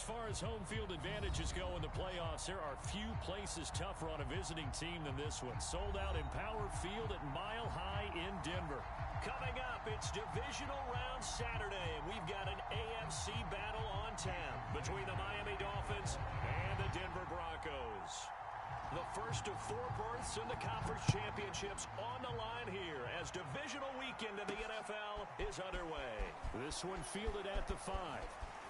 far as home field advantages go in the playoffs, there are few places tougher on a visiting team than this one. Sold out in Power Field at Mile High in Denver. Coming up, it's Divisional Round Saturday, and we've got an AFC battle on tap between the Miami Dolphins and the Denver Broncos. The first of 4 berths in the conference championships on the line here as divisional weekend in the NFL is underway. This one fielded at the 5.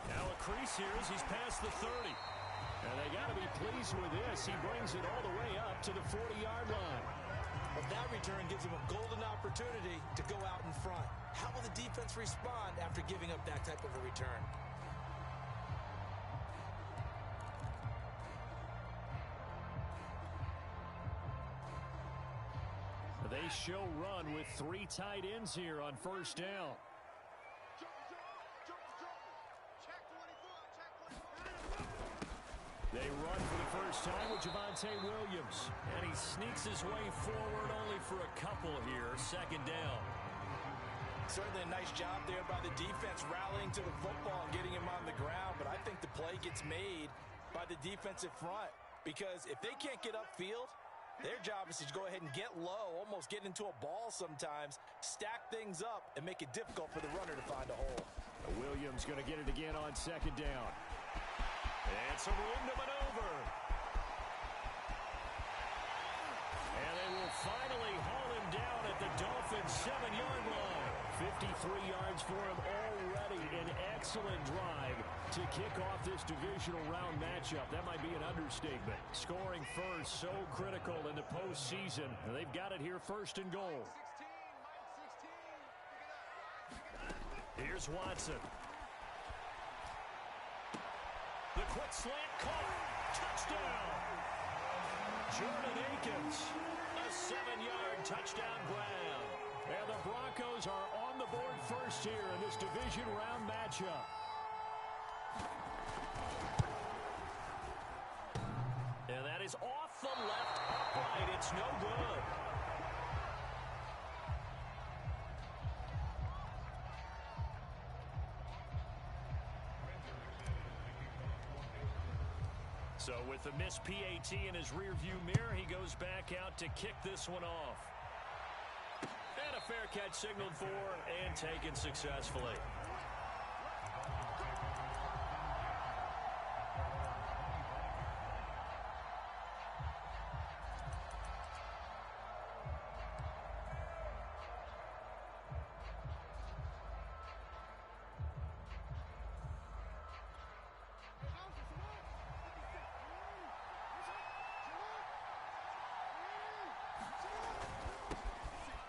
Now a crease here as he's past the 30. And they got to be pleased with this. He brings it all the way up to the 40-yard line. But that return gives him a golden opportunity to go out in front. How will the defense respond after giving up that type of a return? They show run with 3 tight ends here on first down. They run for the first time with Javonte Williams. And he sneaks his way forward only for a couple here. Second down. Certainly a nice job there by the defense rallying to the football and getting him on the ground. But I think the play gets made by the defensive front. Because if they can't get upfield, their job is to go ahead and get low, almost get into a ball sometimes, stack things up, and make it difficult for the runner to find a hole. Williams going to get it again on second down. And some room to maneuver. And they will finally haul him down at the Dolphins' 7-yard line. 53 yards for him already. An excellent drive to kick off this divisional round matchup. That might be an understatement. Scoring first, so critical in the postseason. They've got it here first and goal. Here's Watson. The quick slant caught. Touchdown. Jordan Akins. A 7-yard touchdown grab. And the Broncos are on the board first here in this division round matchup. And that is off the left upright. It's no good. So with the missed PAT in his rearview mirror, he goes back out to kick this one off. And a fair catch signaled for and taken successfully.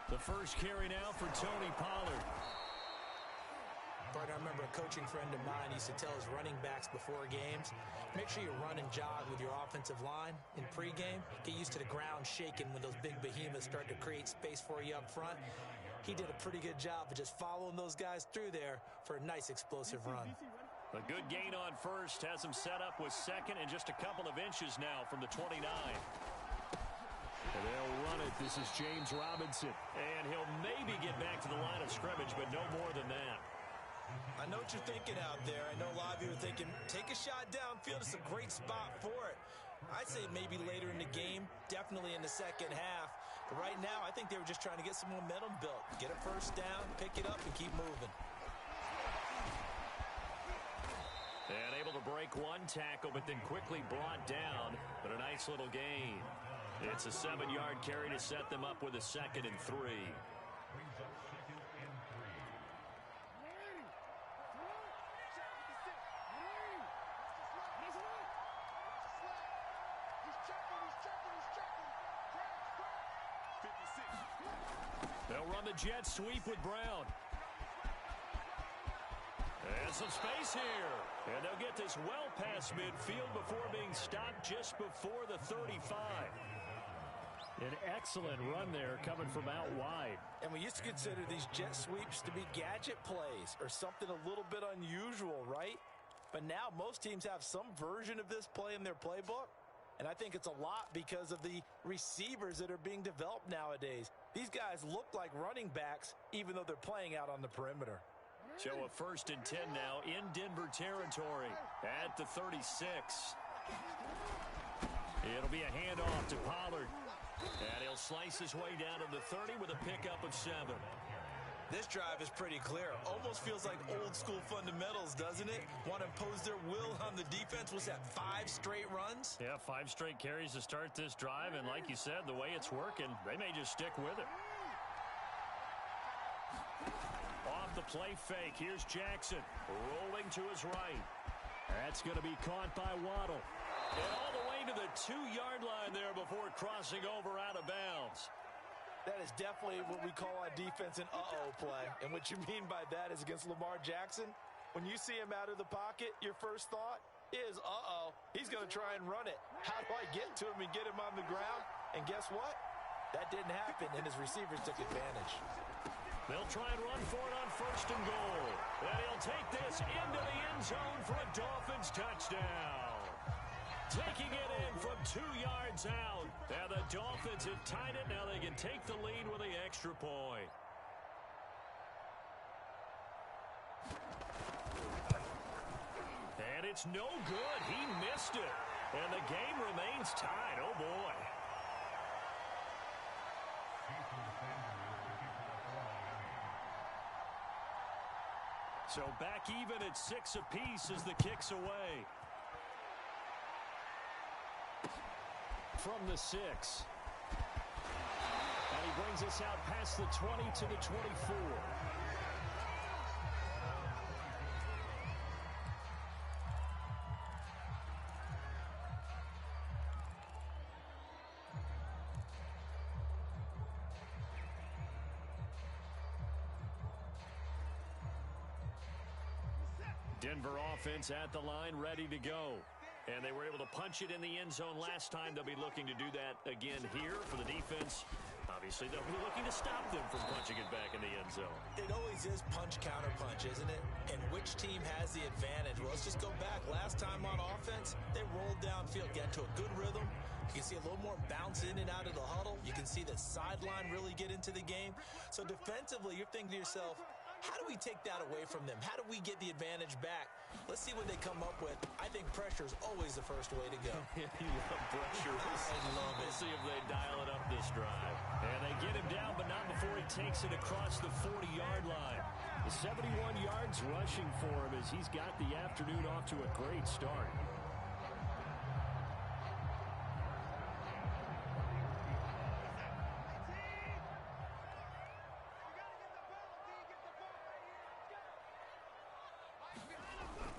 The first carry now for Tony Pollard. I remember a coaching friend of mine used to tell his running backs before games, make sure you run and jog with your offensive line in pregame. Get used to the ground shaking when those big behemoths start to create space for you up front. He did a pretty good job of just following those guys through there for a nice explosive run. A good gain on first has him set up with second and just a couple of inches now from the 29. And they'll run it. This is James Robinson. And he'll maybe get back to the line of scrimmage, but no more than that. I know what you're thinking out there. I know a lot of you are thinking, take a shot downfield. It's a great spot for it. I'd say maybe later in the game, definitely in the second half. But right now, I think they were just trying to get some momentum built. Get a first down, pick it up, and keep moving. And able to break one tackle, but then quickly brought down. But a nice little gain. It's a 7-yard carry to set them up with a 2nd and 3. They'll run the jet sweep with Brown. And some space here. And they'll get this well past midfield before being stopped just before the 35. An excellent run there coming from out wide. And we used to consider these jet sweeps to be gadget plays or something a little bit unusual, right? But now most teams have some version of this play in their playbook. And I think it's a lot because of the receivers that are being developed nowadays. These guys look like running backs even though they're playing out on the perimeter. So a 1st and 10 now in Denver territory at the 36. It'll be a handoff to Pollard. And he'll slice his way down to the 30 with a pickup of 7. This drive is pretty clear. Almost feels like old school fundamentals, doesn't it? Want to impose their will on the defense. Was that 5 straight runs? Yeah, 5 straight carries to start this drive. And like you said, the way it's working, they may just stick with it. Off the play fake. Here's Jackson rolling to his right. That's going to be caught by Waddle. And all the way to the 2-yard line there before crossing over out of bounds. That is definitely what we call on defense an uh-oh play. And what you mean by that is against Lamar Jackson, when you see him out of the pocket, your first thought is, uh-oh, he's going to try and run it. How do I get to him and get him on the ground? And guess what? That didn't happen, and his receivers took advantage. They'll try and run for it on 1st and goal. And he'll take this into the end zone for a Dolphins touchdown. Taking it in from 2 yards out. And the Dolphins have tied it. Now they can take the lead with the extra point. And it's no good. He missed it. And the game remains tied. Oh, boy. So back even at 6 apiece as the kick's away. From the 6. And he brings us out past the 20 to the 24. Denver offense at the line, ready to go. And they were able to punch it in the end zone last time. They'll be looking to do that again here for the defense. Obviously, they'll be looking to stop them from punching it back in the end zone. It always is punch-counter-punch, isn't it? And which team has the advantage? Well, let's just go back. Last time on offense, they rolled downfield, got into a good rhythm. You can see a little more bounce in and out of the huddle. You can see the sideline really get into the game. So defensively, you're thinking to yourself, how do we take that away from them? How do we get the advantage back? Let's see what they come up with. I think pressure is always the first way to go. You love pressure. I love it. We'll see if they dial it up this drive. And they get him down, but not before he takes it across the 40-yard line. The 71 yards rushing for him as he's got the afternoon off to a great start.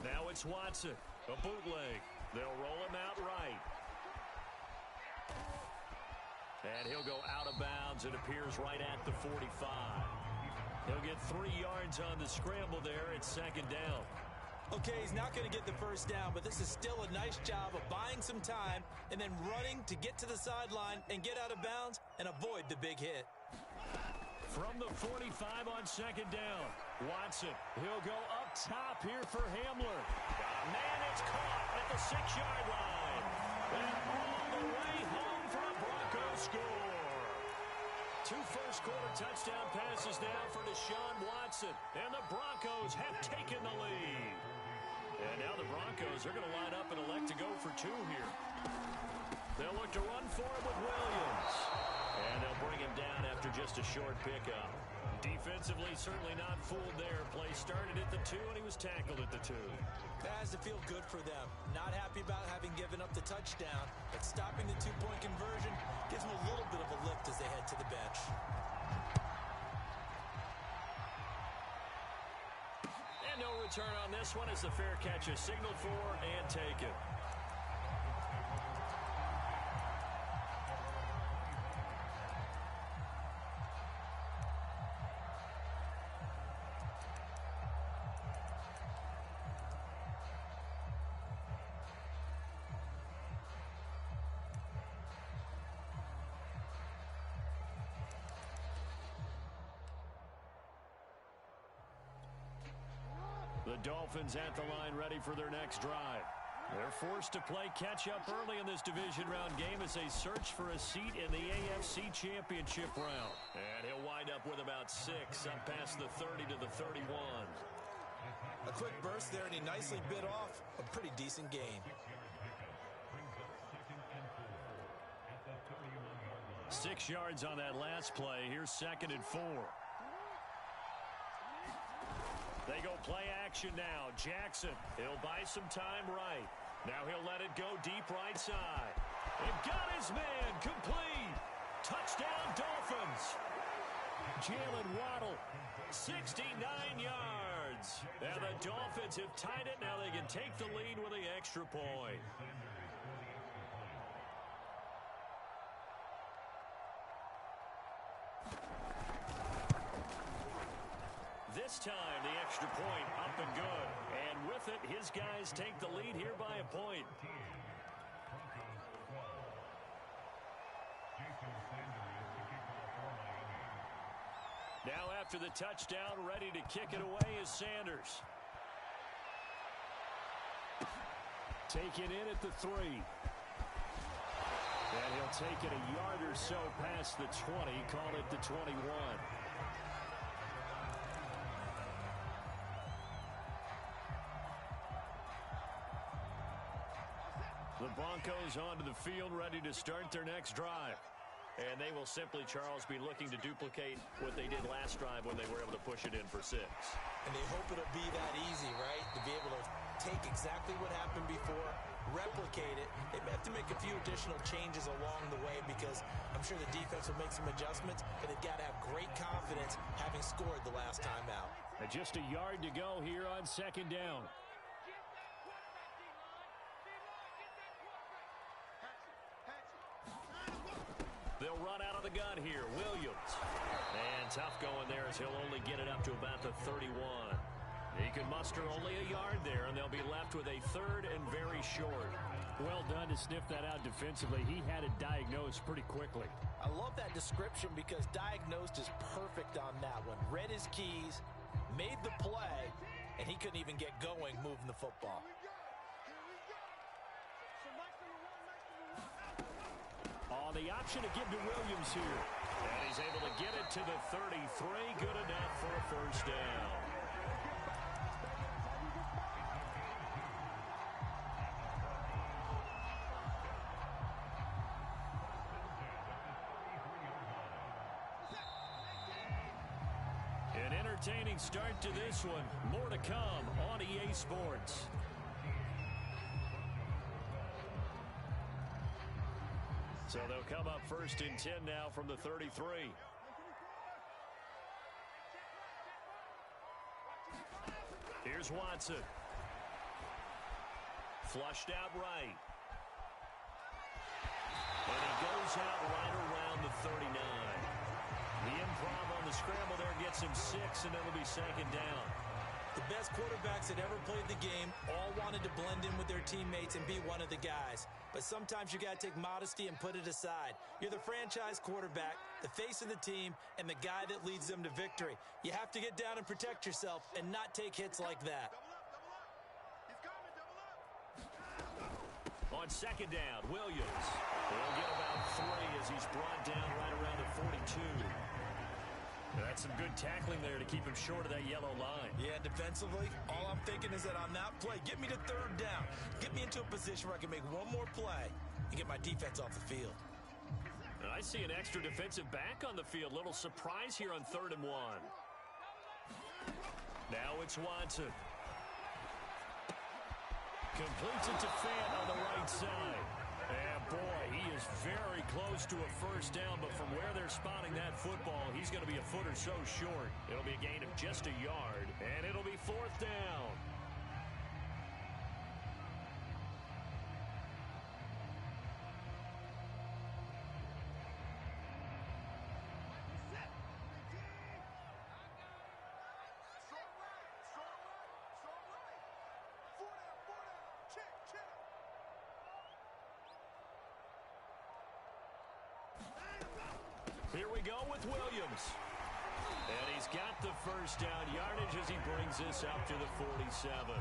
Now it's Watson, a bootleg. They'll roll him out right. And he'll go out of bounds. It appears right at the 45. He'll get 3 yards on the scramble there. It's 2nd down. Okay, he's not going to get the first down, but this is still a nice job of buying some time and then running to get to the sideline and get out of bounds and avoid the big hit. From the 45 on 2nd down, Watson, he'll go up top here for Hamler. Man, it's caught at the 6-yard line. And all the way home for a Broncos score. 2 first-quarter touchdown passes now for Deshaun Watson. And the Broncos have taken the lead. And now the Broncos are going to line up and elect to go for 2 here. They'll look to run for it with Williams. And they'll bring him down after just a short pickup. Defensively, certainly not fooled there. Play started at the 2, and he was tackled at the 2. That has to feel good for them. Not happy about having given up the touchdown, but stopping the 2-point conversion gives them a little bit of a lift as they head to the bench. And no return on this one as the fair catch is signaled for and taken. The Dolphins at the line ready for their next drive. They're forced to play catch-up early in this division round game as they search for a seat in the AFC Championship round. And he'll wind up with about 6 up past the 30 to the 31. quick burst there, and he nicely bit off a pretty decent gain. 6 yards on that last play. Here's 2nd and 4. They go play action now. Jackson, he'll buy some time right. Now he'll let it go deep right side. And got his man complete. Touchdown Dolphins. Jalen Waddle, 69 yards. And the Dolphins have tied it. Now they can take the lead with the extra point. This time, the extra point up and good. And with it, his guys take the lead here by a point. Now after the touchdown, ready to kick it away is Sanders. Taken in at the 3. And he'll take it a yard or so past the 20, call it the 21. The Broncos onto the field, ready to start their next drive. And they will simply, Charles, be looking to duplicate what they did last drive when they were able to push it in for 6. And they hope it'll be that easy, right? To be able to take exactly what happened before, replicate it. They may have to make a few additional changes along the way because I'm sure the defense will make some adjustments, but they've got to have great confidence having scored the last time out. And just a yard to go here on 2nd down. They'll run out of the gun here. Williams. And tough going there as he'll only get it up to about the 31. He can muster only a yard there, and they'll be left with a 3rd and very short. Well done to sniff that out defensively. He had it diagnosed pretty quickly. I love that description because diagnosed is perfect on that one. Read his keys, made the play, and he couldn't even get going moving the football. On the option to give to Williams here. And he's able to get it to the 33. Good enough for a first down. An entertaining start to this one. More to come on EA Sports. So they'll come up 1st and 10 now from the 33. Here's Watson. Flushed out right. And he goes out right around the 39. The improv on the scramble there gets him 6, and it'll be 2nd down. The best quarterbacks that ever played the game all wanted to blend in with their teammates and be one of the guys. But sometimes you got to take modesty and put it aside. You're the franchise quarterback, the face of the team, and the guy that leads them to victory. You have to get down and protect yourself and not take hits like that. On 2nd down, Williams. He'll get about 3 as he's brought down right around the 42. That's some good tackling there to keep him short of that yellow line. Yeah, defensively, all I'm thinking is that on that play, get me to 3rd down. Get me into a position where I can make one more play and get my defense off the field. And I see an extra defensive back on the field. Little surprise here on 3rd and 1. Now it's Watson. Completes it to Fant on the right side. And boy, he is very close to a first down, but from where they're spotting that football, he's going to be a foot or so short. It'll be a gain of just a yard, and it'll be 4th down. Here we go with Williams. And he's got the first down yardage as he brings this up to the 47.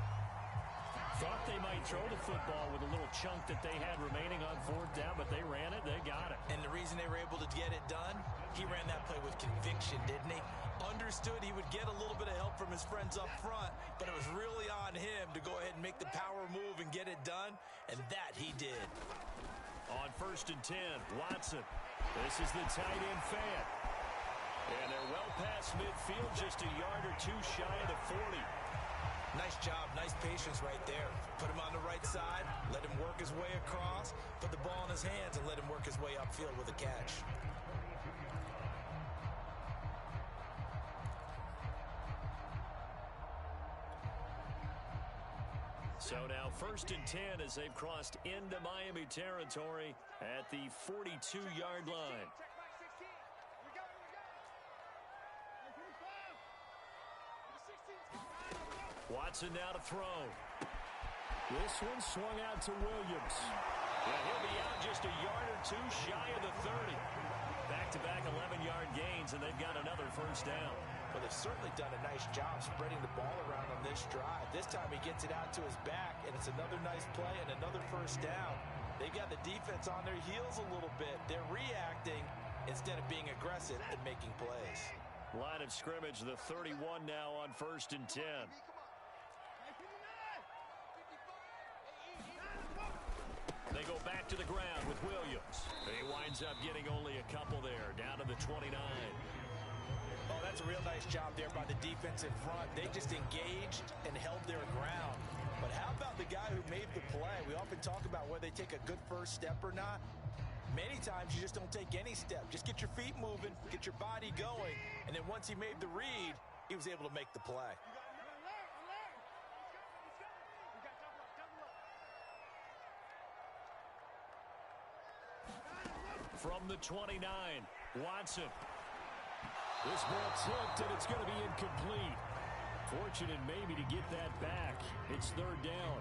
Thought they might throw the football with a little chunk that they had remaining on fourth down, but they ran it, they got it. And the reason they were able to get it done, he ran that play with conviction, didn't he? Understood he would get a little bit of help from his friends up front, but it was really on him to go ahead and make the power move and get it done, and that he did. On 1st and 10, Watson. This is the tight end fan. And they're well past midfield, just a yard or two shy of the 40. Nice job, nice patience right there. Put him on the right side, let him work his way across, put the ball in his hands, and let him work his way upfield with a catch. So now 1st and 10 as they've crossed into Miami territory at the 42-yard line. Watson now to throw. This one swung out to Williams. And he'll be out just a yard or two shy of the 30. Back-to-back 11-yard gains, and they've got another first down. Well, they've certainly done a nice job spreading the ball around on this drive. This time he gets it out to his back, and it's another nice play and another first down. They've got the defense on their heels a little bit. They're reacting instead of being aggressive and making plays. Line of scrimmage, the 31 now on 1st and 10. They go back to the ground with Williams. He winds up getting only a couple there, down to the 29. Oh, that's a real nice job there by the defense in front. They just engaged and held their ground. But how about the guy who made the play? We often talk about whether they take a good first step or not. Many times you just don't take any step. Just get your feet moving, get your body going, and then once he made the read, he was able to make the play. From the 29, Watson. This ball tipped, and it's going to be incomplete. Fortunate maybe to get that back. It's 3rd down.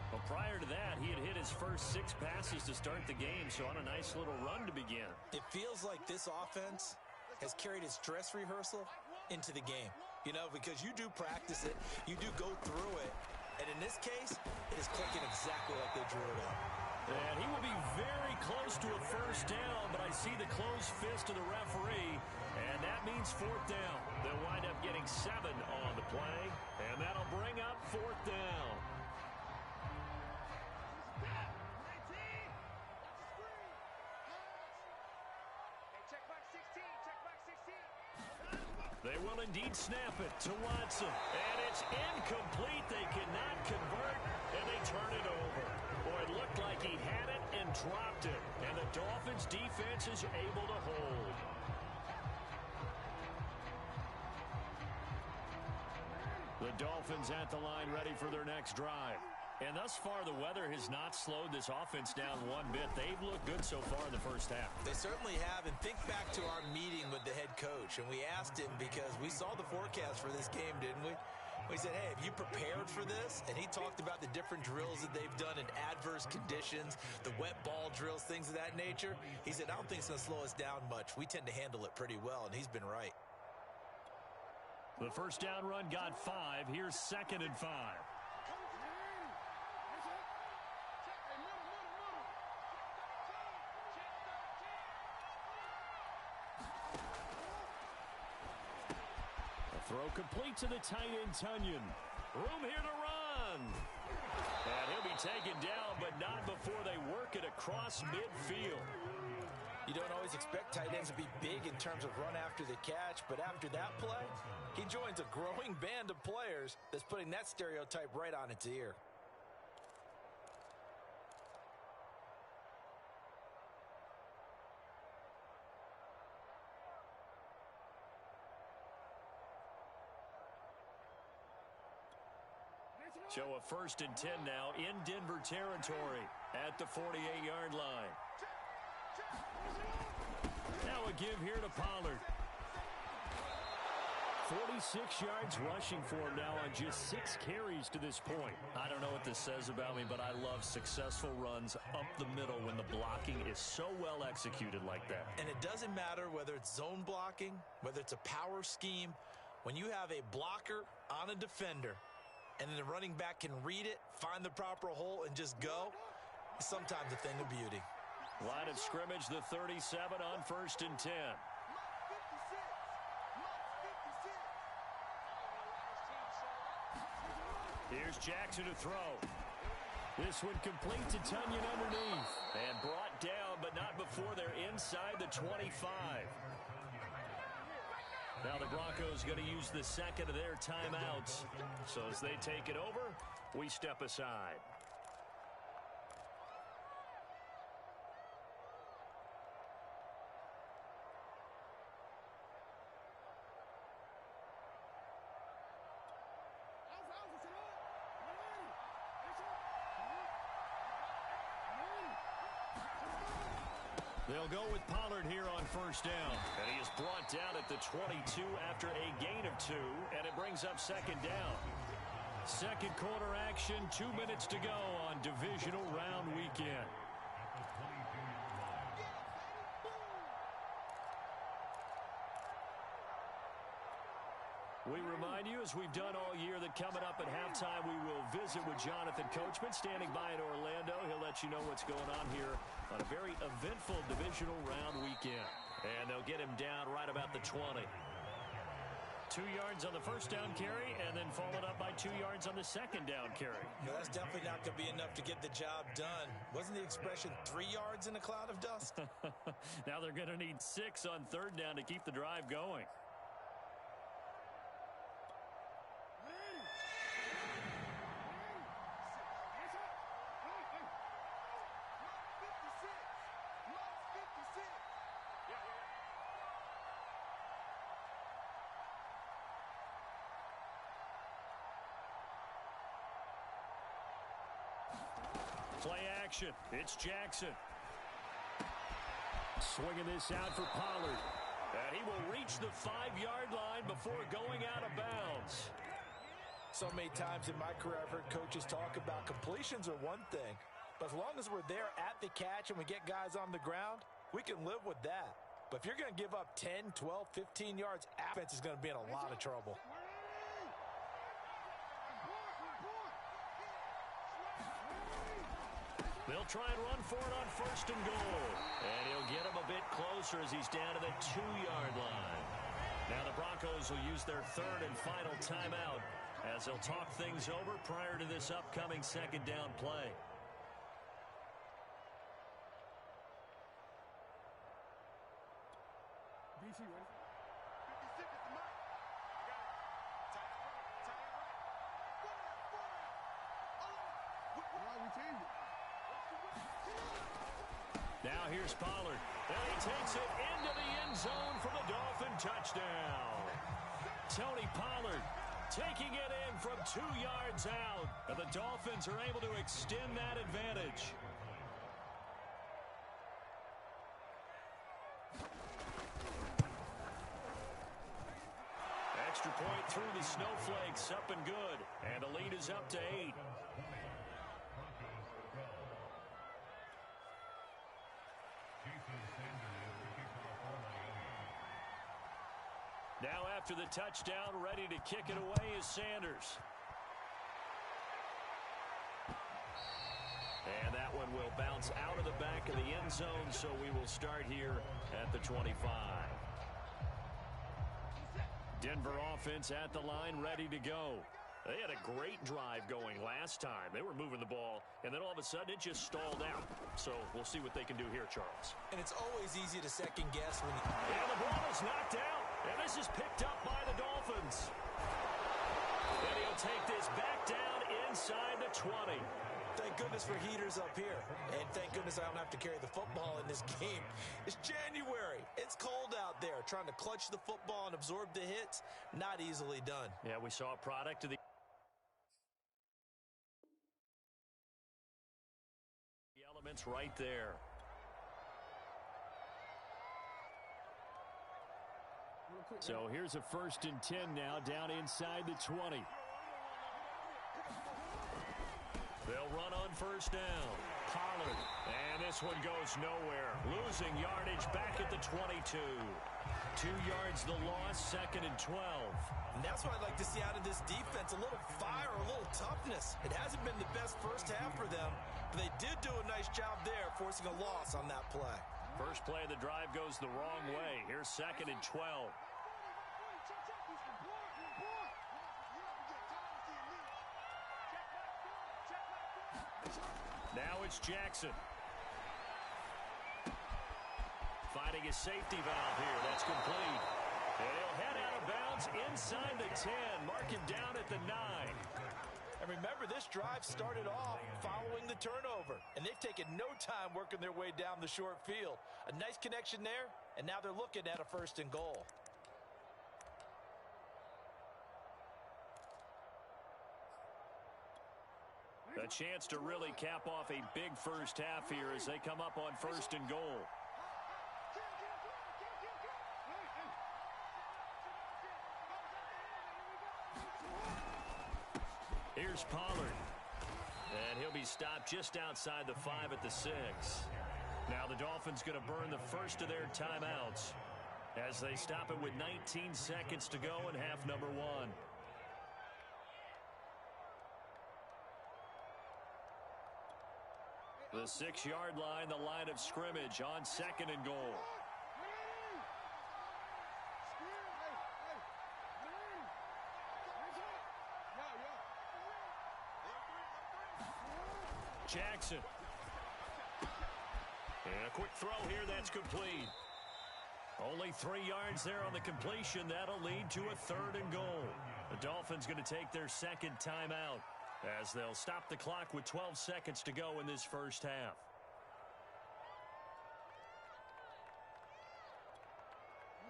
But prior to that, he had hit his first 6 passes to start the game, so on a nice little run to begin. It feels like this offense has carried its dress rehearsal into the game. You know, because you do practice it, you do go through it, and in this case, it is clicking exactly like they drew it up. And he will be very close to a first down, but I see the closed fist of the referee, and that means 4th down. They'll wind up getting 7 on the play, and that'll bring up 4th down. They will indeed snap it to Watson, and it's incomplete. They cannot convert, and they turn it over. Boy, it looked like he had it and dropped it, and the Dolphins' defense is able to hold. The Dolphins at the line ready for their next drive. And thus far, the weather has not slowed this offense down one bit. They've looked good so far in the first half. They certainly have. And think back to our meeting with the head coach. And we asked him because we saw the forecast for this game, didn't we? We said, hey, have you prepared for this? And he talked about the different drills that they've done in adverse conditions, the wet ball drills, things of that nature. He said, I don't think it's going to slow us down much. We tend to handle it pretty well, and he's been right. The first down run got 5. Here's 2nd and 5. Throw complete to the tight end, Tunyon. Room here to run. And he'll be taken down, but not before they work it across midfield. You don't always expect tight ends to be big in terms of run after the catch, but after that play, he joins a growing band of players that's putting that stereotype right on its ear. So a 1st and 10 now in Denver territory at the 48-yard line. Now a give here to Pollard. 46 yards rushing for him now on just 6 carries to this point. I don't know what this says about me, but I love successful runs up the middle when the blocking is so well executed like that. And it doesn't matter whether it's zone blocking, whether it's a power scheme. When you have a blocker on a defender, and then the running back can read it, find the proper hole, and just go, it's sometimes a thing of beauty. Line of scrimmage, the 37 on 1st and 10. Here's Jackson to throw. This one complete to Tunyon underneath. And brought down, but not before they're inside the 25. Now the Broncos going to use the second of their timeouts. So as they take it over, we step aside. They'll go with Pollard here on 1st down. And he is brought down at the 22 after a gain of 2, and it brings up 2nd down. Second quarter action, 2 minutes to go on Divisional Round weekend. We remind you, as we've done all year, that coming up at halftime, we will visit with Jonathan Coachman, standing by in Orlando. He'll let you know what's going on here on a very eventful Divisional Round weekend. And they'll get him down right about the 20. 2 yards on the 1st down carry, and then followed up by 2 yards on the 2nd down carry. No, that's definitely not going to be enough to get the job done. Wasn't the expression 3 yards in a cloud of dust? Now they're going to need 6 on 3rd down to keep the drive going. Play action. It's Jackson. Swinging this out for Pollard. And he will reach the 5-yard line before going out of bounds. So many times in my career I've heard coaches talk about completions are one thing. But as long as we're there at the catch and we get guys on the ground, we can live with that. But if you're going to give up 10, 12, 15 yards, offense is going to be in a lot of trouble. They'll try and run for it on 1st and goal. And he'll get him a bit closer as he's down to the 2-yard line. Now the Broncos will use their 3rd and final timeout as they'll talk things over prior to this upcoming 2nd down play. Now here's Pollard. And he takes it into the end zone for the Dolphin touchdown. Tony Pollard taking it in from 2 yards out. And the Dolphins are able to extend that advantage. Extra point through the snowflakes, up and good. And the lead is up to 8. Now after the touchdown, ready to kick it away is Sanders. And that one will bounce out of the back of the end zone, so we will start here at the 25. Denver offense at the line, ready to go. They had a great drive going last time. They were moving the ball, and then all of a sudden it just stalled out. So we'll see what they can do here, Charles. And it's always easy to second guess when you... And the ball is knocked out, and this is picked up by the Dolphins. And he'll take this back down inside the 20. Thank goodness for heaters up here. And thank goodness I don't have to carry the football in this game. It's January. It's cold out there. Trying to clutch the football and absorb the hits, not easily done. Yeah, we saw a product of the elements right there. So here's a 1st and 10 now, down inside the 20. They'll run on 1st down. Pollard. And this one goes nowhere. Losing yardage back at the 22. 2 yards the loss, 2nd and 12. And that's what I'd like to see out of this defense. A little fire, a little toughness. It hasn't been the best first half for them, but they did do a nice job there, forcing a loss on that play. First play of the drive goes the wrong way. Here's 2nd and 12. Now it's Jackson. Finding his safety valve here. That's complete. And he'll head out of bounds inside the 10. Mark him down at the 9. And remember, this drive started off following the turnover. And they've taken no time working their way down the short field. A nice connection there, and now they're looking at a 1st and goal. A chance to really cap off a big first half here as they come up on 1st and goal. Here's Pollard. And he'll be stopped just outside the 5 at the 6. Now the Dolphins going to burn the first of their timeouts as they stop it with 19 seconds to go in half number 1. The 6-yard line, the line of scrimmage on 2nd and goal. Jackson. And a quick throw here, that's complete. Only 3 yards there on the completion. That'll lead to a 3rd and goal. The Dolphins going to take their 2nd timeout as they'll stop the clock with 12 seconds to go in this first half.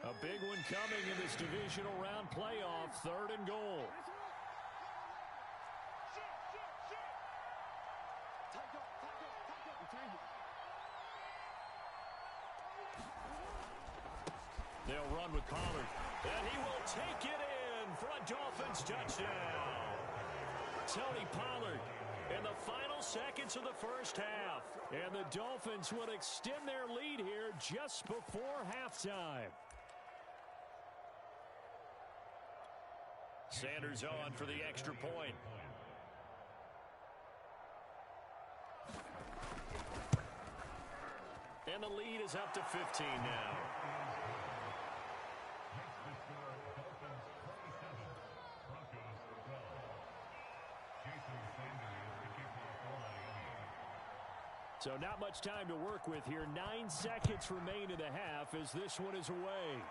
A big one coming in this divisional round playoff. 3rd and goal. They'll run with Pollard. And he will take it in for a Dolphins touchdown. Tony Pollard in the final seconds of the first half. And the Dolphins will extend their lead here just before halftime. Sanders on for the extra point. And the lead is up to 15 now. So not much time to work with here. 9 seconds remain in the half as this one is away.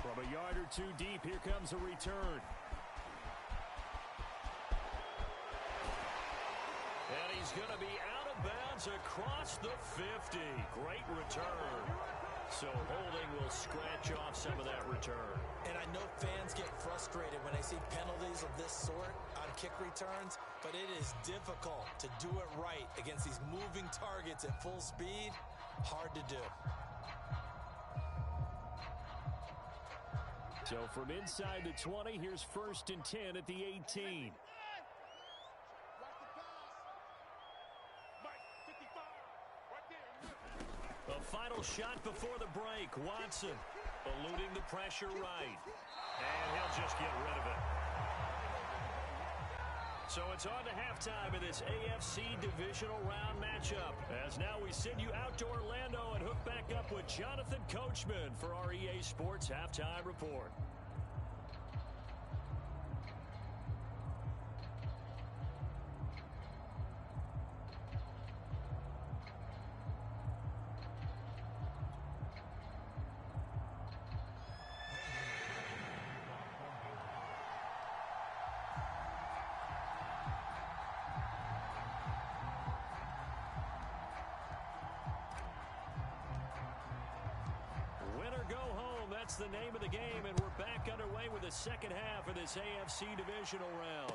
From a yard or 2 deep, here comes a return. And he's going to be out of bounds across the 50. Great return. So holding will scratch off some of that return. And I know fans get frustrated when they see penalties of this sort on kick returns, but it is difficult to do it right against these moving targets at full speed. Hard to do. So from inside the 20, here's 1st and 10 at the 18. A final shot before the break. Watson eluding the pressure right. And he'll just get rid of it. So it's on to halftime in this AFC Divisional Round matchup. As now we send you out to Orlando and hook back up with Jonathan Coachman for our EA Sports Halftime Report. That's the name of the game, and we're back underway with the second half of this AFC Divisional Round.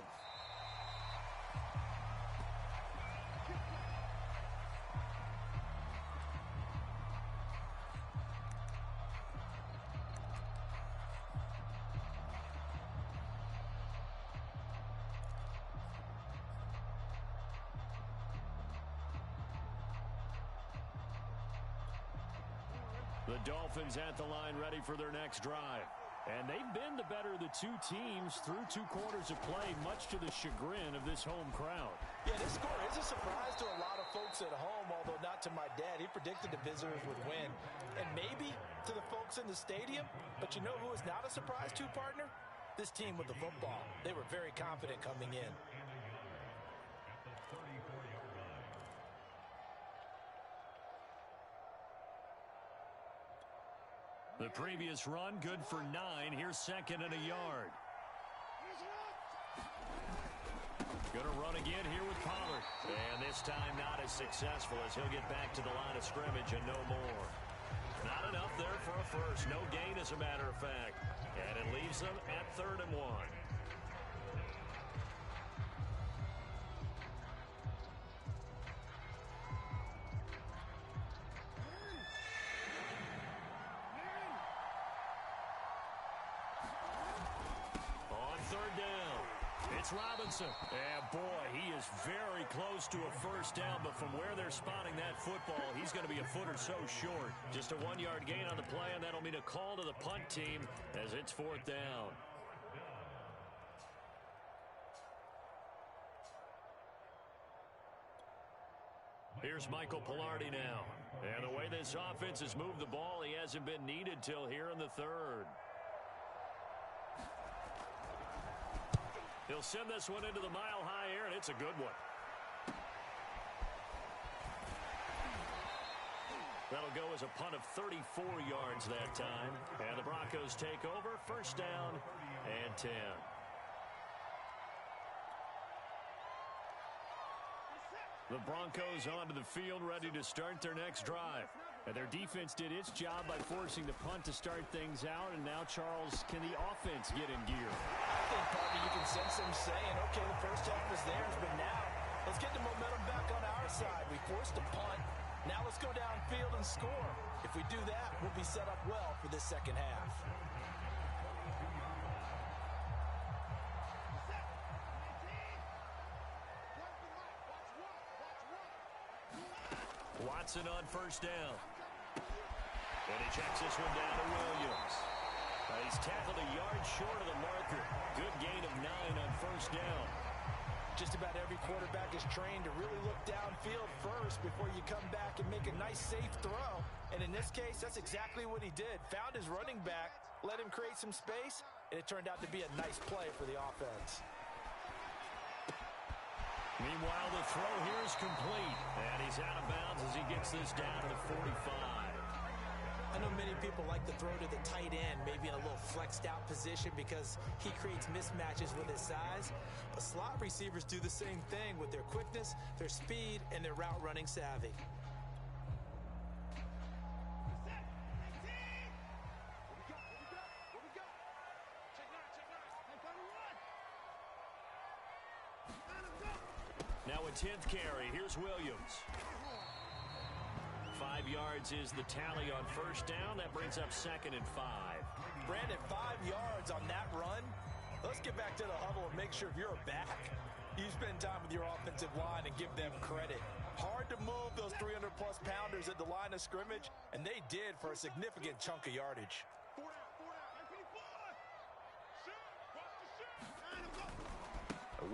The Dolphins at the line ready for their next drive. And they've been the better of the two teams through 2 quarters of play, much to the chagrin of this home crowd. Yeah, this score is a surprise to a lot of folks at home, although not to my dad. He predicted the visitors would win. And maybe to the folks in the stadium, but you know who is not a surprise to, partner? This team with the football. They were very confident coming in. The previous run, good for 9. Here's 2nd and a yard. Going to run again here with Pollard. And this time not as successful as he'll get back to the line of scrimmage and no more. Not enough there for a first. No gain, as a matter of fact. And it leaves them at 3rd and 1. It's Robinson. And boy, he is very close to a first down, but from where they're spotting that football, he's going to be a foot or so short. Just a 1-yard gain on the play, and that'll mean a call to the punt team as it's 4th down. Here's Michael Pilardi now. And the way this offense has moved the ball, he hasn't been needed till here in the 3rd. He'll send this one into the mile-high air, and it's a good one. That'll go as a punt of 34 yards that time. And the Broncos take over, 1st down and 10. The Broncos onto the field, ready to start their next drive. And their defense did its job by forcing the punt to start things out. And now, Charles, can the offense get in gear? I think, partner, you can sense them saying, okay, the first half was theirs, but now let's get the momentum back on our side. We forced a punt. Now let's go downfield and score. If we do that, we'll be set up well for this second half. Watson on 1st down. And he checks this one down to Williams. He's tackled a yard short of the marker. Good gain of 9 on 1st down. Just about every quarterback is trained to really look downfield first before you come back and make a nice, safe throw. And in this case, that's exactly what he did. Found his running back, let him create some space, and it turned out to be a nice play for the offense. Meanwhile, the throw here is complete. And he's out of bounds as he gets this down to the 45. I know many people like to throw to the tight end, maybe in a little flexed out position because he creates mismatches with his size. But slot receivers do the same thing with their quickness, their speed, and their route running savvy. Now a 10th carry. Here's Williams. 5 yards is the tally on 1st down. That brings up 2nd and 5. Brandon, 5 yards on that run. Let's get back to the huddle and make sure if you're a back, you spend time with your offensive line and give them credit. Hard to move those 300-plus pounders at the line of scrimmage, and they did for a significant chunk of yardage.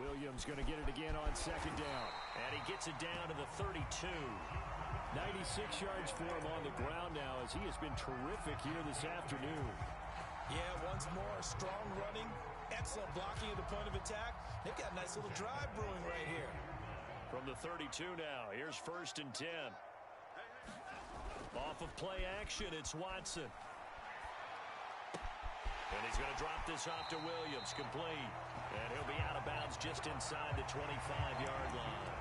Williams going to get it again on 2nd down. And he gets it down to the 32. 96 yards for him on the ground now as he has been terrific here this afternoon. Yeah, once more, strong running, excellent blocking at the point of attack. They've got a nice little drive brewing right here. From the 32 now, here's 1st and 10. Off of play action, it's Watson. And he's going to drop this off to Williams, complete. And he'll be out of bounds just inside the 25-yard line.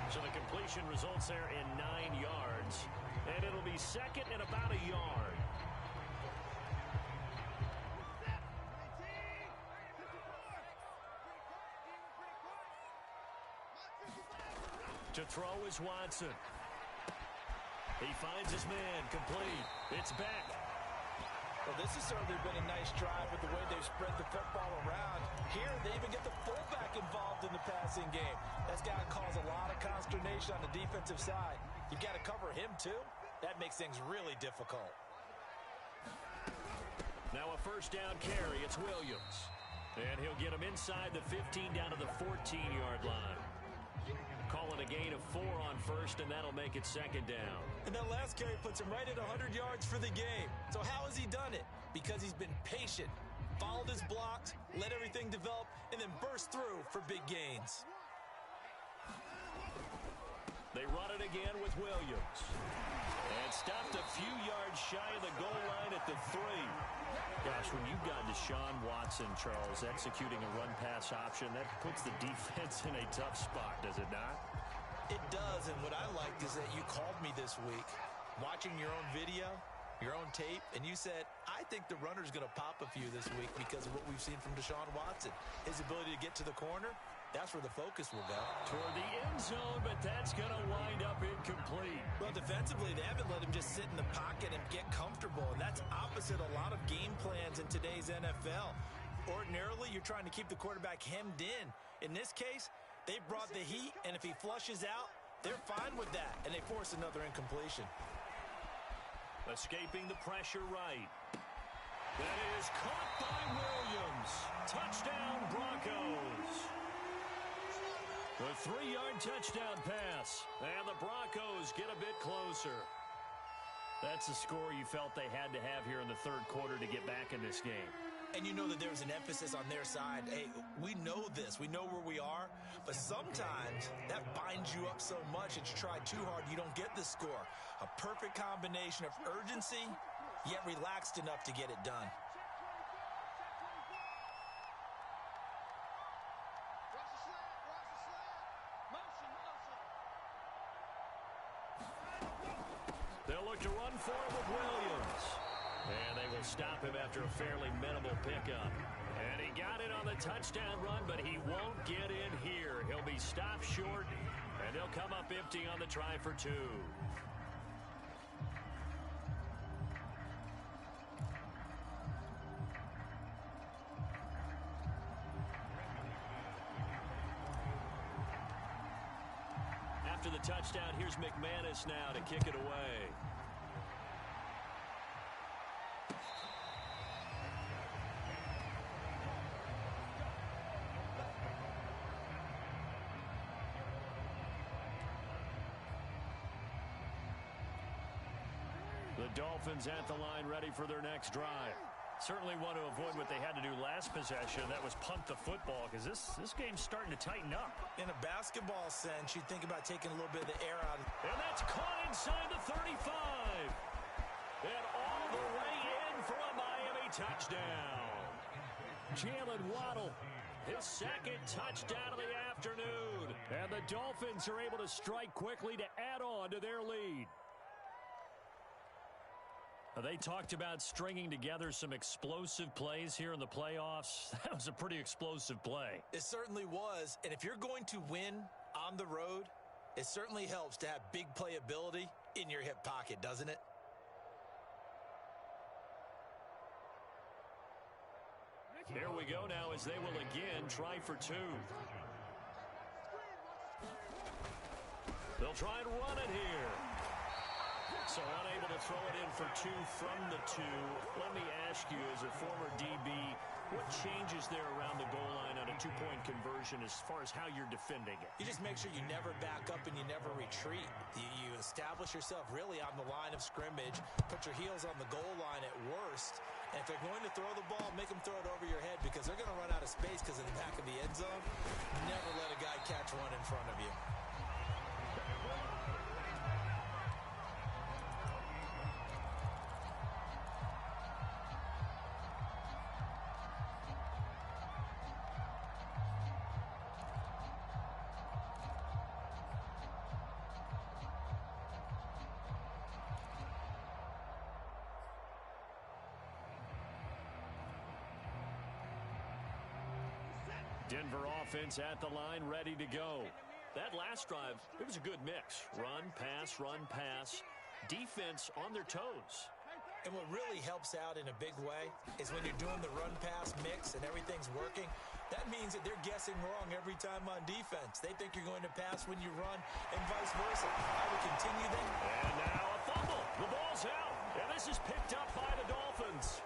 So the completion results there in 9 yards. And it'll be 2nd and about a yard. To throw is Watson. He finds his man, complete. It's back. Well, this has certainly been a nice drive with the way they've spread the football around. Here, they even get the fullback involved in the passing game. That's got to cause a lot of consternation on the defensive side. You've got to cover him, too. That makes things really difficult. Now a first down carry. It's Williams. And he'll get him inside the 15 down to the 14-yard line. Calling a gain of 4 on first, and that'll make it second down. And that last carry puts him right at 100 yards for the game. So how has he done it? Because he's been patient, followed his blocks, let everything develop, and then burst through for big gains. They run it again with Williams. And stopped a few yards shy of the goal line at the 3. Gosh, when you've got Deshaun Watson, Charles, executing a run-pass option, that puts the defense in a tough spot, does it not? It does, and what I liked is that you called me this week, watching your own video, your own tape, and you said, I think the runner's going to pop a few this week because of what we've seen from Deshaun Watson. His ability to get to the corner, that's where the focus will go. Toward the end zone, but that's going to wind up incomplete. Well, defensively, they haven't let him just sit in the pocket and get comfortable, and that's opposite a lot of game plans in today's NFL. Ordinarily, you're trying to keep the quarterback hemmed in. In this case, they brought the heat, and if he flushes out, they're fine with that, and they force another incompletion. Escaping the pressure right. That is caught by Williams. Touchdown, Broncos. The 3-yard touchdown pass. And the Broncos get a bit closer. That's the score you felt they had to have here in the third quarter to get back in this game. And you know that there's an emphasis on their side. Hey, we know this. We know where we are. But sometimes that binds you up so much that you try too hard, you don't get the score. A perfect combination of urgency, yet relaxed enough to get it done. They'll look to run for it with Williams. And they will stop him after a fairly minimal pickup. And he got it on the touchdown run, but he won't get in here. He'll be stopped short, and they'll come up empty on the try for 2. After the touchdown, here's McManus now to kick it away. The Dolphins at the line ready for their next drive. Certainly want to avoid what they had to do last possession. That was punt the football, because this game's starting to tighten up. In a basketball sense, you think about taking a little bit of the air out. And that's caught inside the 35. And all the way in for a Miami touchdown. Jalen Waddle, his second touchdown of the afternoon. And the Dolphins are able to strike quickly to add on to their lead. They talked about stringing together some explosive plays here in the playoffs. That was a pretty explosive play. It certainly was. And if you're going to win on the road, it certainly helps to have big playability in your hip pocket, doesn't it? Here we go now as they will again try for 2. They'll try and run it here. So unable to throw it in for 2 from the 2. Let me ask you, as a former DB, what changes there around the goal line on a 2-point conversion as far as how you're defending it? You just make sure you never back up and you never retreat. You establish yourself really on the line of scrimmage, put your heels on the goal line at worst, and if they're going to throw the ball, make them throw it over your head because they're going to run out of space because of the back of the end zone. Never let a guy catch one in front of you. Denver offense at the line, ready to go. That last drive, it was a good mix. Run, pass, defense on their toes. And what really helps out in a big way is when you're doing the run-pass mix and everything's working, that means that they're guessing wrong every time on defense. They think you're going to pass when you run and vice versa. I would continue them. And now a fumble. The ball's out. And this is picked up by the Dolphins.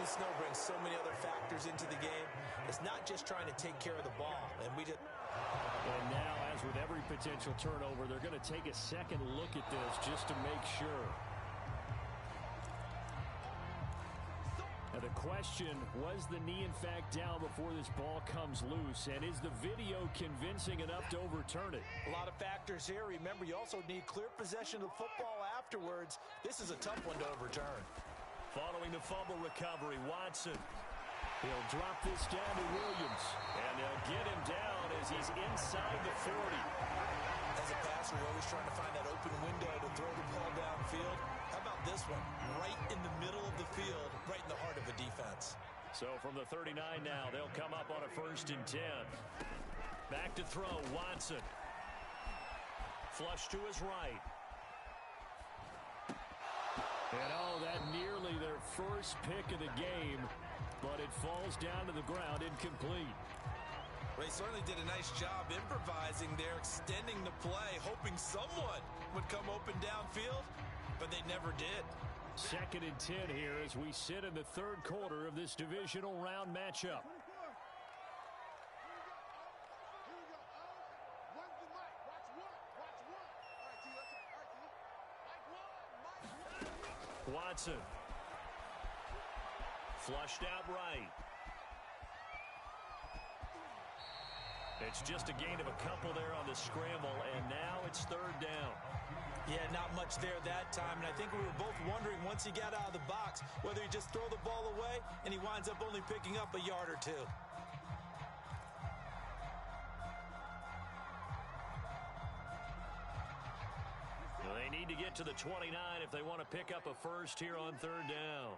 Throwing snow brings so many other factors into the game. It's not just trying to take care of the ball. And now, as with every potential turnover, they're going to take a second look at this just to make sure. Now the question, was the knee in fact down before this ball comes loose? And is the video convincing enough to overturn it? A lot of factors here. Remember, you also need clear possession of the football afterwards. This is a tough one to overturn. Following the fumble recovery, Watson. He'll drop this down to Williams. And they'll get him down as he's inside the 40. As a passer, you're always trying to find that open window to throw the ball downfield. How about this one? Right in the middle of the field, right in the heart of a defense. So from the 39 now, they'll come up on a 1st and 10. Back to throw, Watson. Flush to his right. And that nearly their first pick of the game, but it falls down to the ground incomplete. They certainly did a nice job improvising there, extending the play, hoping someone would come open downfield, but they never did. 2nd and 10 here as we sit in the 3rd quarter of this divisional round matchup. Watson. Flushed out right. It's just a gain of a couple there on the scramble, and now it's 3rd down. Yeah, not much there that time, and I think we were both wondering once he got out of the box whether he just throw the ball away and he winds up only picking up a yard or two. Well, they need to get to the 29 if they want to pick up a first here on 3rd down.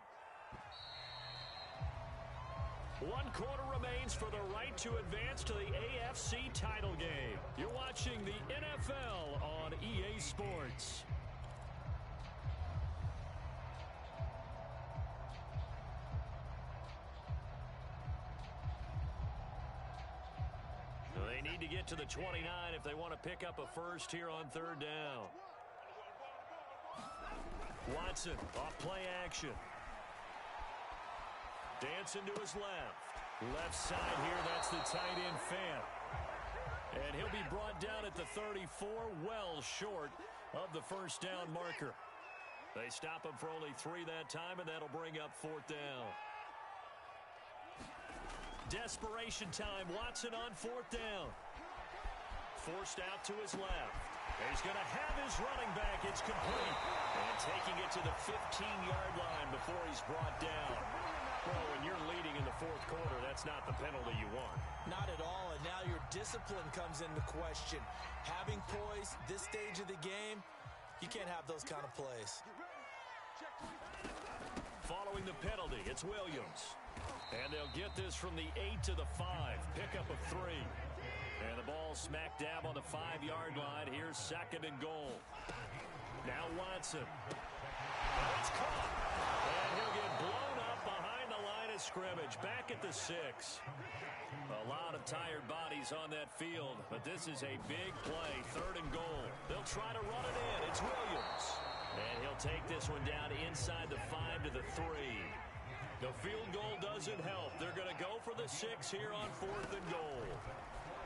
1 quarter remains for the right to advance to the AFC title game. You're watching the NFL on EA Sports. They need to get to the 29 if they want to pick up a first here on 3rd down. Watson off play action. Dancing to his left. Left side here, that's the tight end Fant. And he'll be brought down at the 34, well short of the 1st down marker. They stop him for only 3 that time, and that'll bring up 4th down. Desperation time, Watson on 4th down. Forced out to his left. He's going to have his running back. It's complete. And taking it to the 15-yard line before he's brought down. Well, when you're leading in the 4th quarter, that's not the penalty you want. Not at all, and now your discipline comes into question. Having poise this stage of the game, you can't have those kind of plays. Following the penalty, it's Williams. And they'll get this from the 8 to the 5. Pickup of 3. And the ball smack dab on the 5-yard line. Here's 2nd and goal. Now Watson. And it's caught. And he'll get blown up behind the line of scrimmage. Back at the 6. A lot of tired bodies on that field. But this is a big play. 3rd and goal. They'll try to run it in. It's Williams. And he'll take this one down inside the 5 to the 3. The field goal doesn't help. They're going to go for the 6 here on 4th and goal.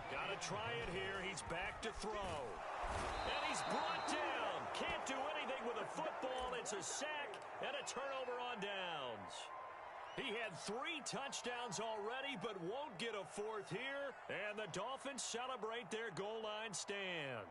Got to try it here. He's back to throw. And he's brought down. Can't do anything with a football. It's a sack and a turnover on downs. He had 3 touchdowns already, but won't get a 4th here. And the Dolphins celebrate their goal line stand.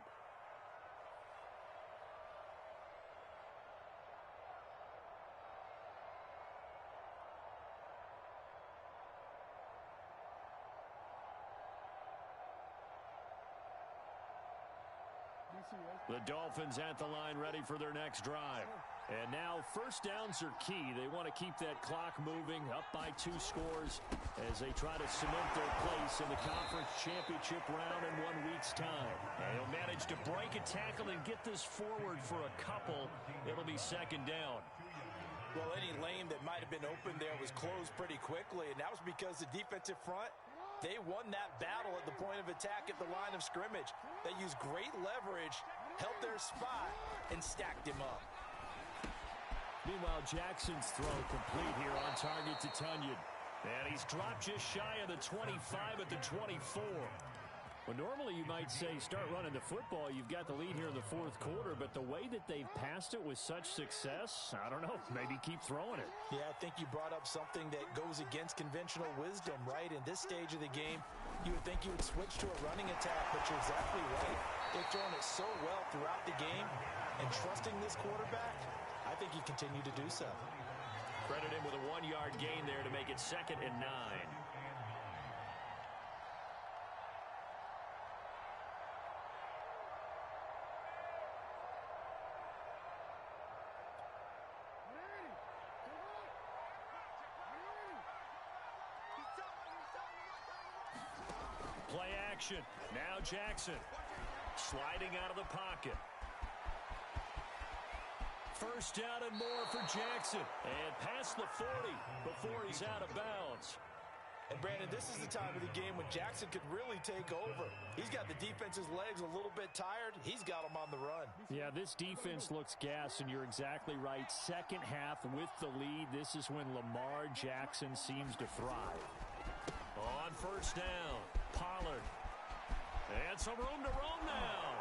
The Dolphins at the line ready for their next drive. And now 1st downs are key. They want to keep that clock moving up by 2 scores as they try to cement their place in the conference championship round in 1 week's time. And he'll manage to break a tackle and get this forward for a couple. It'll be 2nd down. Well, any lane that might have been open there was closed pretty quickly, and that was because the defensive front, they won that battle at the point of attack at the line of scrimmage. They used great leverage, held their spot, and stacked him up. Meanwhile, Jackson's throw complete here on target to Tunyon. And he's dropped just shy of the 25 at the 24. Well, normally you might say start running the football. You've got the lead here in the fourth quarter, but the way that they've passed it with such success, I don't know, maybe keep throwing it. Yeah, I think you brought up something that goes against conventional wisdom, right? In this stage of the game, you would think you would switch to a running attack, but you're exactly right. They've thrown it so well throughout the game, and trusting this quarterback, I think you continue to do so. Credit him with a 1-yard gain there to make it 2nd and 9. Play action. Now Jackson sliding out of the pocket. First down and more for Jackson. And past the 40 before he's out of bounds. And Brandon, this is the time of the game when Jackson could really take over. He's got the defense's legs a little bit tired. He's got them on the run. Yeah, this defense looks gassed, and you're exactly right. Second half with the lead. This is when Lamar Jackson seems to thrive. On first down, Pollard. And some room to roam now.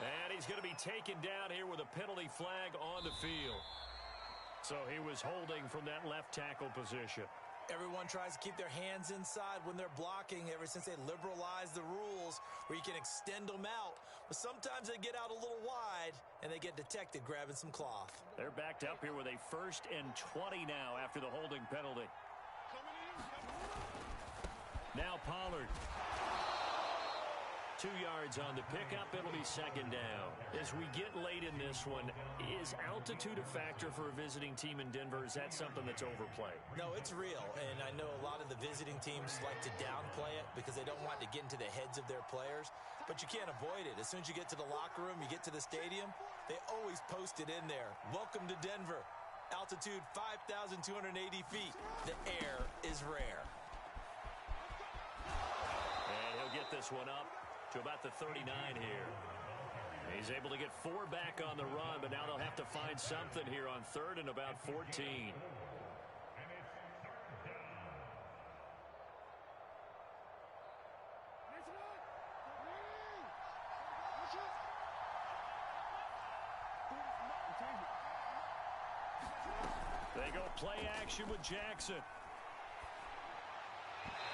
And he's going to be taken down here with a penalty flag on the field. So he was holding from that left tackle position. Everyone tries to keep their hands inside when they're blocking ever since they liberalized the rules where you can extend them out. But sometimes they get out a little wide and they get detected grabbing some cloth. They're backed up here with a 1st and 20 now after the holding penalty. Now Pollard. 2 yards on the pickup. It'll be 2nd down. As we get late in this one, is altitude a factor for a visiting team in Denver? Is that something that's overplayed? No, it's real. And I know a lot of the visiting teams like to downplay it because they don't want to get into the heads of their players. But you can't avoid it. As soon as you get to the locker room, you get to the stadium, they always post it in there. Welcome to Denver. Altitude 5,280 feet. The air is rare. And he'll get this one up to about the 39 here. He's able to get 4 back on the run, but now they'll have to find something here on 3rd and about 14. They go play action with Jackson.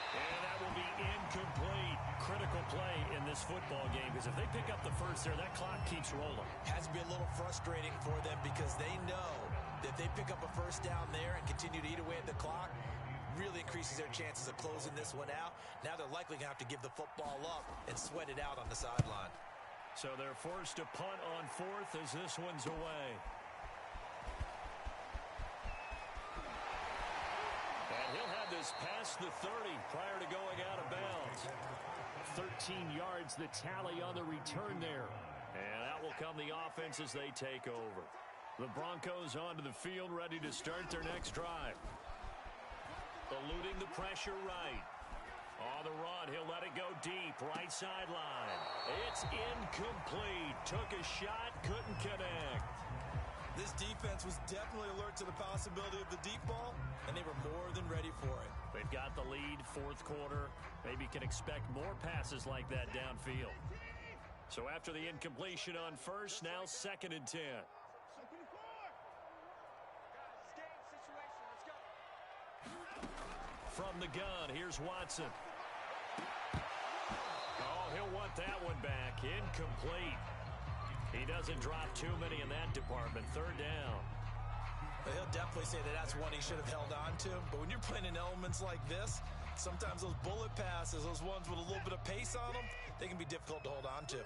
And that will be incomplete. Critical play in this football game because if they pick up the first there, that clock keeps rolling. Has to be a little frustrating for them because they know that if they pick up a first down there and continue to eat away at the clock, really increases their chances of closing this one out. Now they're likely going to have to give the football up and sweat it out on the sideline. So they're forced to punt on 4th as this one's away. And he'll have this past the 30 prior to going out of bounds. 13 yards the tally on the return there. And out will come the offense as they take over. The Broncos onto the field ready to start their next drive. Eluding the pressure right. On the run, he'll let it go deep. Right sideline. It's incomplete. Took a shot, couldn't connect. This defense was definitely alert to the possibility of the deep ball, and they were more than ready for it. They've got the lead, 4th quarter. Maybe can expect more passes like that downfield. So after the incompletion on 1st, now 2nd and 10. From the gun, here's Watson. Oh, he'll want that one back. Incomplete. He doesn't drop too many in that department. 3rd down. He'll definitely say that that's one he should have held on to. But when you're playing in elements like this, sometimes those bullet passes, those ones with a little bit of pace on them, they can be difficult to hold on to.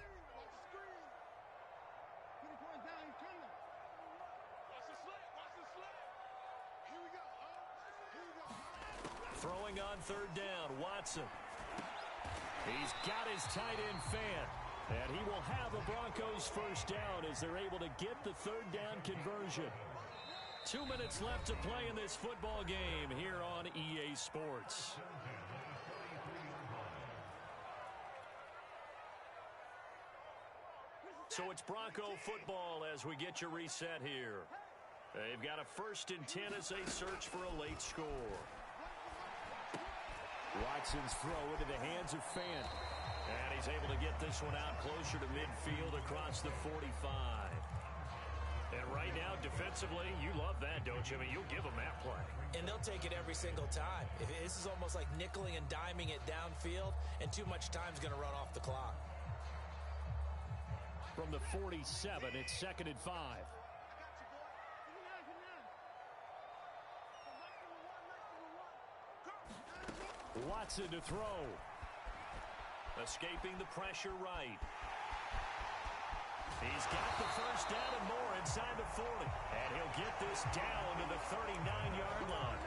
Throwing on 3rd down, Watson. He's got his tight end fan. And he will have a Broncos first down as they're able to get the 3rd down conversion. 2 minutes left to play in this football game here on EA Sports. So it's Bronco football as we get you reset here. They've got a 1st and 10 as they search for a late score. Watson's throw into the hands of Fant. And he's able to get this one out closer to midfield across the 45. And right now, defensively, you love that, don't you? I mean, you'll give them that play. And they'll take it every single time. This is almost like nickeling and diming it downfield, and too much time's going to run off the clock. From the 47, it's 2nd and 5. Watson to throw. Escaping the pressure right. He's got the 1st down and more inside the 40. And he'll get this down to the 39-yard line.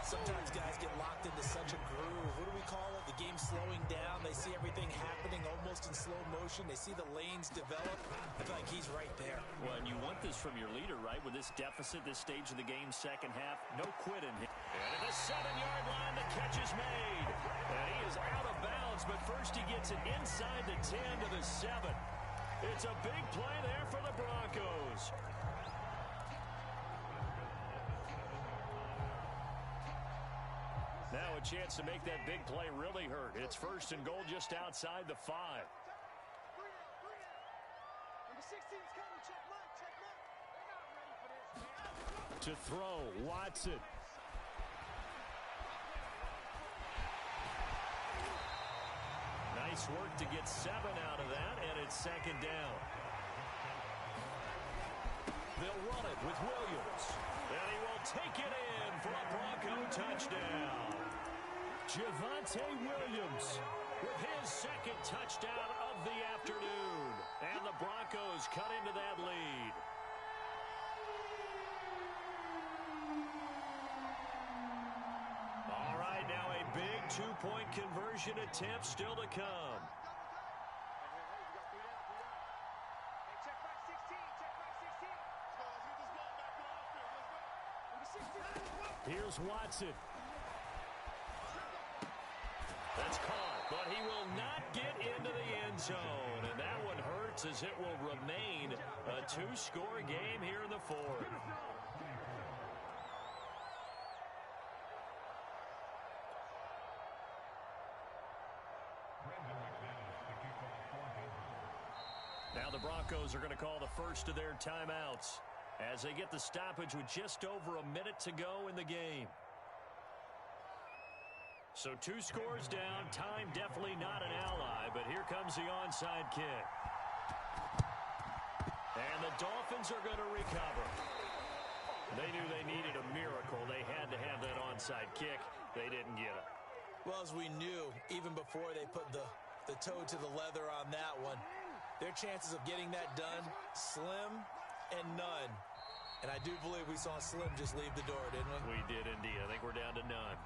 Sometimes guys get locked into such a groove. What do we call it? The game's slowing down. They see everything happening almost in slow motion. They see the lanes develop. I feel like he's right there. Well, and you want this from your leader, right? With this deficit, this stage of the game, second half, no quitting. And at the 7-yard line, the catch is made. And he is out of bounds, but first he gets it inside the 10 to the 7. It's a big play there for the Broncos. Now a chance to make that big play really hurt. It's 1st and goal just outside the 5. To throw, Watson. Nice work to get 7 out of that, and it's 2nd down. They'll run it with Williams. And he will take it in for a Bronco touchdown. Javonte Williams with his 2nd touchdown of the afternoon. And the Broncos cut into that lead. All right, now a big 2-point conversion attempt still to come. Here's Watson. That's caught, but he will not get into the end zone. And that one hurts as it will remain a 2-score game here in the 4th. Now the Broncos are going to call the first of their timeouts as they get the stoppage with just over a minute to go in the game. So 2 scores down. Time definitely not an ally, but here comes the onside kick. And the Dolphins are going to recover. They knew they needed a miracle. They had to have that onside kick. They didn't get it. Well, as we knew, even before they put the toe to the leather on that one, their chances of getting that done, slim and none. And I do believe we saw Slim just leave the door, didn't we? We did indeed. I think we're down to none.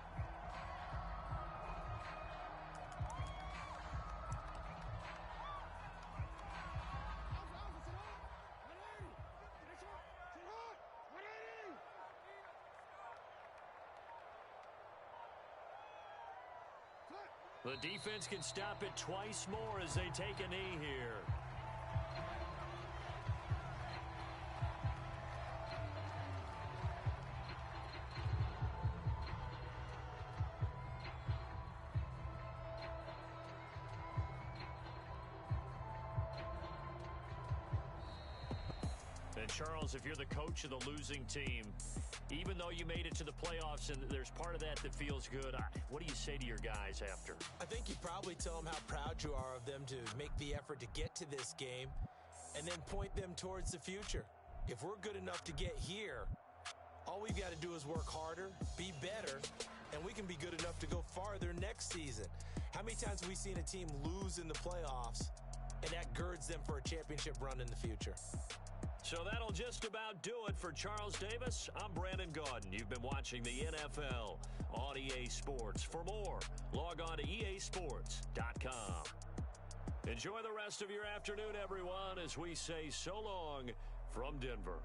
The defense can stop it twice more as they take a knee here. And Charles, if you're the coach of the losing team, even though you made it to the playoffs and there's part of that that feels good, what do you say to your guys after? I think you probably tell them how proud you are of them to make the effort to get to this game and then point them towards the future. If we're good enough to get here, all we've got to do is work harder, be better, and we can be good enough to go farther next season. How many times have we seen a team lose in the playoffs, and that girds them for a championship run in the future? So that'll just about do it for Charles Davis. I'm Brandon Gaudin. You've been watching the NFL on EA Sports. For more, log on to easports.com. Enjoy the rest of your afternoon, everyone, as we say so long from Denver.